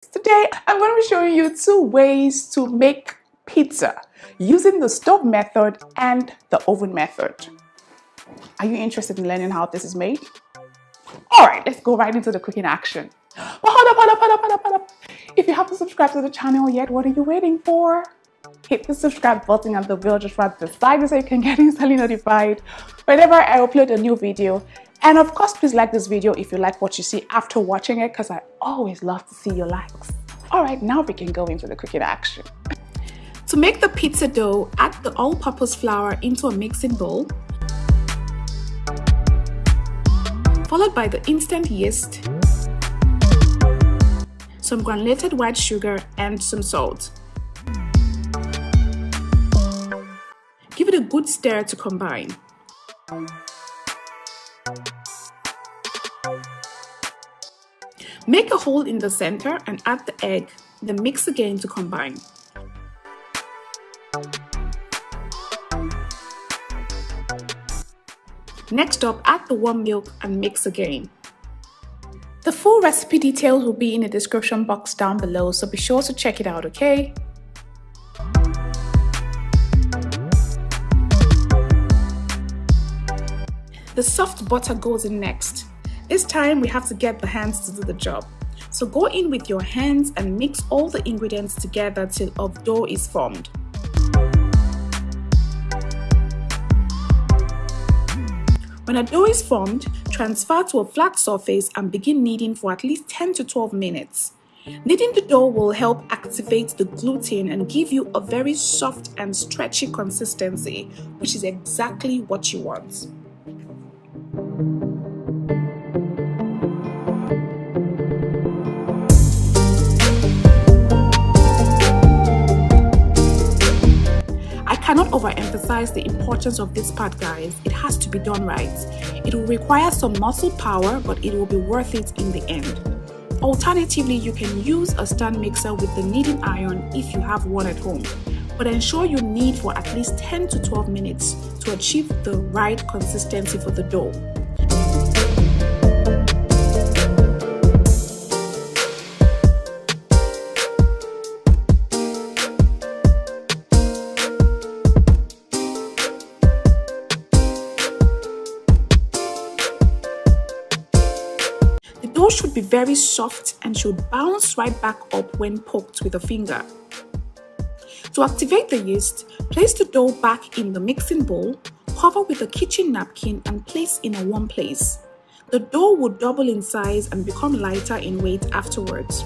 Today, I'm going to be showing you 2 ways to make pizza using the stove method and the oven method. Are you interested in learning how this is made? Alright, let's go right into the cooking action. But hold up. If you haven't subscribed to the channel yet, what are you waiting for? Hit the subscribe button and the bell just right beside it so you can get instantly notified whenever I upload a new video. And of course, please like this video if you like what you see after watching it, because I always love to see your likes. Alright, now we can go into the cooking action. To make the pizza dough, add the all-purpose flour into a mixing bowl, followed by the instant yeast, some granulated white sugar, and some salt. Give it a good stir to combine. Make a hole in the center and add the egg, then mix again to combine. Next up, add the warm milk and mix again. The full recipe details will be in the description box down below, so be sure to check it out, okay? The soft butter goes in next. This time we have to get the hands to do the job. So go in with your hands and mix all the ingredients together till a dough is formed. When a dough is formed, transfer to a flat surface and begin kneading for at least 10 to 12 minutes. Kneading the dough will help activate the gluten and give you a very soft and stretchy consistency, which is exactly what you want. I cannot overemphasize the importance of this part, guys. It has to be done right. It will require some muscle power, but it will be worth it in the end. Alternatively, you can use a stand mixer with the kneading iron if you have one at home, but ensure you knead for at least 10 to 12 minutes to achieve the right consistency for the dough. The dough should be very soft and should bounce right back up when poked with a finger. To activate the yeast, place the dough back in the mixing bowl, cover with a kitchen napkin and place in a warm place. The dough will double in size and become lighter in weight afterwards.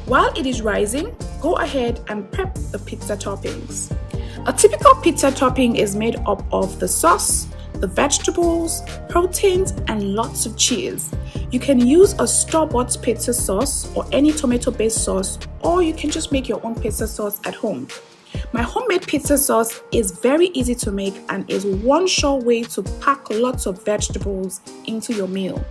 While it is rising, go ahead and prep the pizza toppings. A typical pizza topping is made up of the sauce, the vegetables, proteins, and lots of cheese. You can use a store-bought pizza sauce or any tomato-based sauce, or you can just make your own pizza sauce at home. My homemade pizza sauce is very easy to make and is one sure way to pack lots of vegetables into your meal.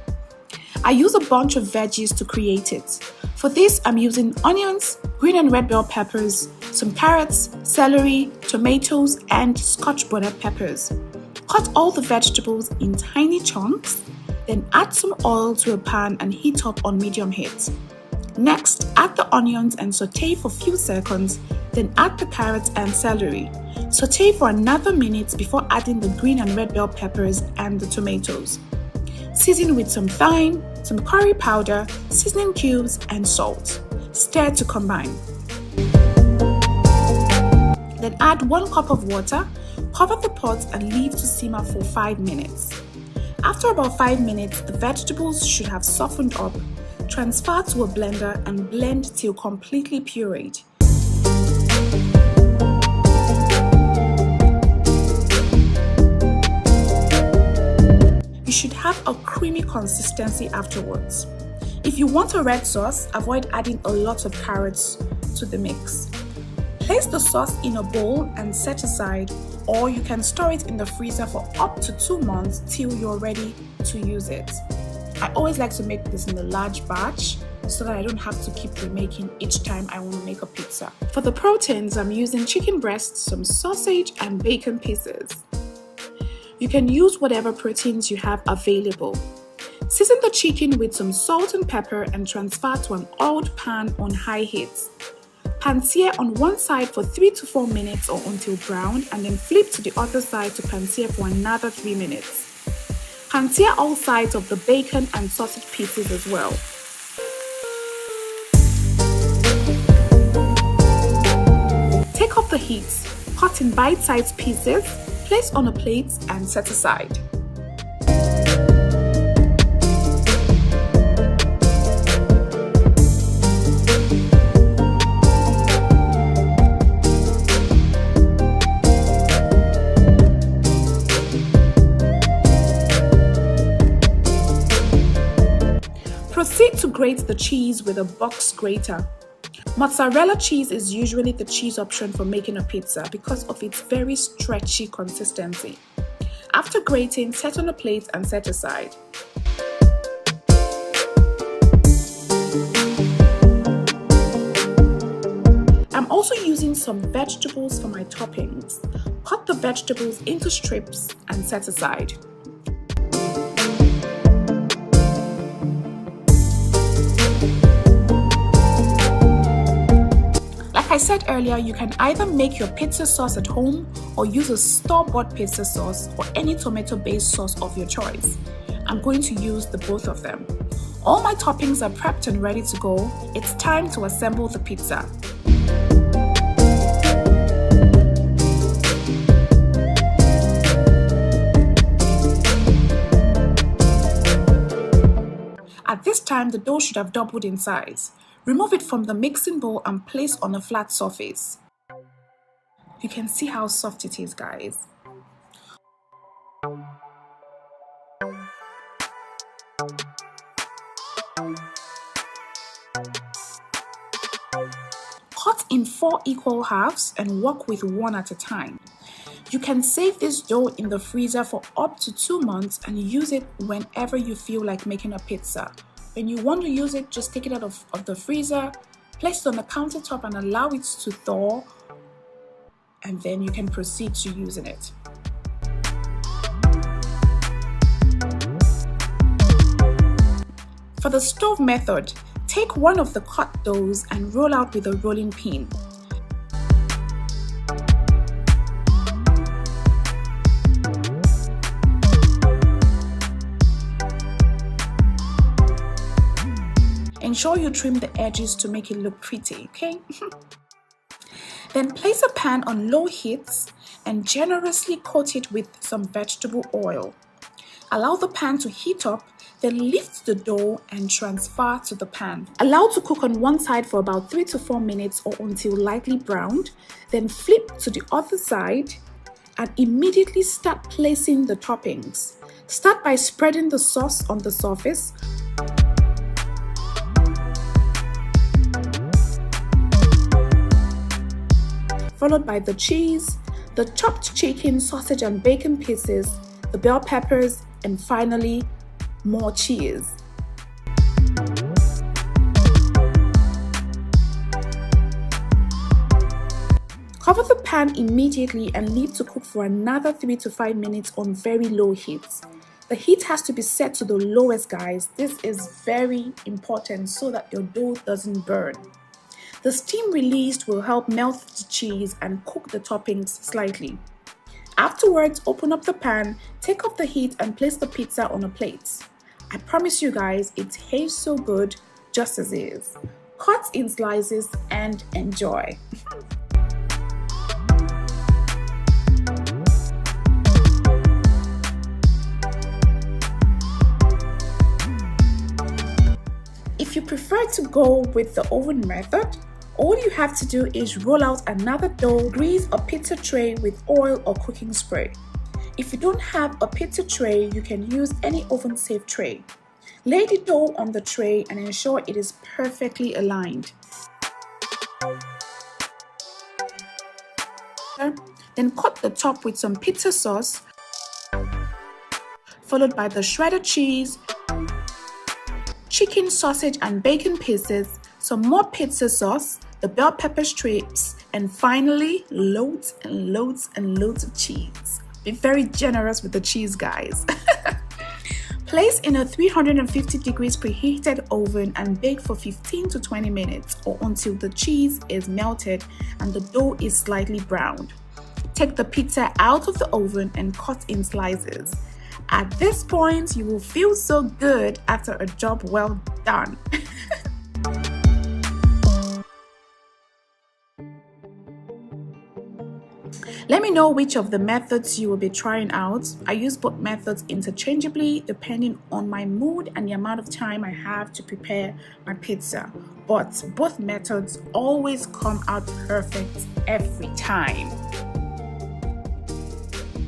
I use a bunch of veggies to create it. For this, I'm using onions, green and red bell peppers, some carrots, celery, tomatoes, and Scotch bonnet peppers. Cut all the vegetables in tiny chunks, then add some oil to a pan and heat up on medium heat. Next, add the onions and saute for a few seconds, then add the carrots and celery. Saute for another minute before adding the green and red bell peppers and the tomatoes. Season with some thyme, some curry powder, seasoning cubes, and salt. Stir to combine. Then add 1 cup of water, cover the pot and leave to simmer for 5 minutes. After about 5 minutes, the vegetables should have softened up. Transfer to a blender and blend till completely pureed. You should have a creamy consistency afterwards. If you want a red sauce, avoid adding a lot of carrots to the mix. Place the sauce in a bowl and set aside, or you can store it in the freezer for up to 2 months till you're ready to use it. I always like to make this in a large batch so that I don't have to keep remaking each time I want to make a pizza. For the proteins, I'm using chicken breasts, some sausage and bacon pieces. You can use whatever proteins you have available. Season the chicken with some salt and pepper and transfer to an oiled pan on high heat. Pan-sear on one side for 3 to 4 minutes or until brown, and then flip to the other side to pan-sear for another 3 minutes. Pan-sear all sides of the bacon and sausage pieces as well. Take off the heat, cut in bite-sized pieces, place on a plate and set aside. Proceed to grate the cheese with a box grater. Mozzarella cheese is usually the cheese option for making a pizza because of its very stretchy consistency. After grating, set on a plate and set aside. I'm also using some vegetables for my toppings. Cut the vegetables into strips and set aside. Like I said earlier, you can either make your pizza sauce at home or use a store-bought pizza sauce or any tomato-based sauce of your choice. I'm going to use the both of them. All my toppings are prepped and ready to go. It's time to assemble the pizza. At this time, the dough should have doubled in size. Remove it from the mixing bowl and place on a flat surface. You can see how soft it is, guys. Cut in 4 equal halves and work with one at a time. You can save this dough in the freezer for up to 2 months and use it whenever you feel like making a pizza. When you want to use it, just take it out of the freezer, place it on the countertop and allow it to thaw, and then you can proceed to using it. For the stove method, take one of the cut doughs and roll out with a rolling pin. Ensure you trim the edges to make it look pretty, okay? Then place a pan on low heat and generously coat it with some vegetable oil. Allow the pan to heat up, then lift the dough and transfer to the pan. Allow to cook on one side for about 3 to 4 minutes or until lightly browned, then flip to the other side and immediately start placing the toppings. Start by spreading the sauce on the surface. Followed by the cheese, the chopped chicken, sausage and bacon pieces, the bell peppers, and finally, more cheese. Cover the pan immediately and leave to cook for another 3 to 5 minutes on very low heat. The heat has to be set to the lowest, guys. This is very important so that your dough doesn't burn. The steam released will help melt the cheese and cook the toppings slightly. Afterwards, open up the pan, take off the heat and place the pizza on a plate. I promise you guys, it tastes so good just as is. Cut in slices and enjoy. If you prefer to go with the oven method, all you have to do is roll out another dough, grease a pizza tray with oil or cooking spray. If you don't have a pizza tray, you can use any oven-safe tray. Lay the dough on the tray and ensure it is perfectly aligned. Then cut the top with some pizza sauce, followed by the shredded cheese, chicken, sausage and bacon pieces, some more pizza sauce, the bell pepper strips, and finally loads and loads and loads of cheese. Be very generous with the cheese, guys. Place in a 350 degrees preheated oven and bake for 15 to 20 minutes or until the cheese is melted and the dough is slightly browned. Take the pizza out of the oven and cut in slices. At this point, you will feel so good after a job well done. Let me know which of the methods you will be trying out. I use both methods interchangeably depending on my mood and the amount of time I have to prepare my pizza. But both methods always come out perfect every time.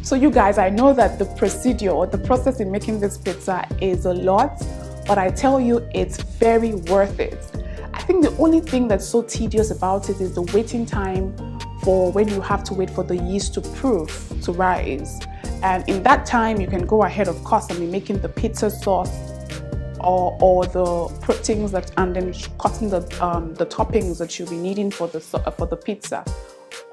So you guys, I know that the procedure or the process in making this pizza is a lot, but I tell you, it's very worth it. I think the only thing that's so tedious about it is the waiting time for when you have to wait for the yeast to rise. And in that time, you can go ahead, of course, and be making the pizza sauce or the proteins and then cutting the toppings that you'll be needing for the pizza.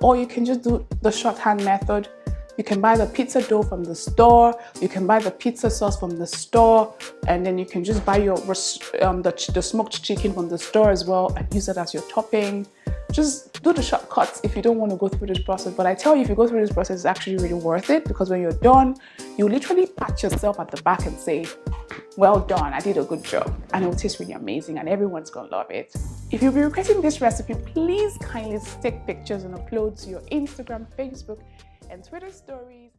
Or you can just do the shorthand method. You can buy the pizza dough from the store, you can buy the pizza sauce from the store, and then you can just buy your the smoked chicken from the store as well and use it as your topping. Just do the shortcuts if you don't want to go through this process. But I tell you, if you go through this process, it's actually really worth it, because when you're done, you literally pat yourself at the back and say, well done, I did a good job. And it will taste really amazing and everyone's gonna love it. If you'll be requesting this recipe, please kindly take pictures and upload to your Instagram, Facebook, and Twitter stories.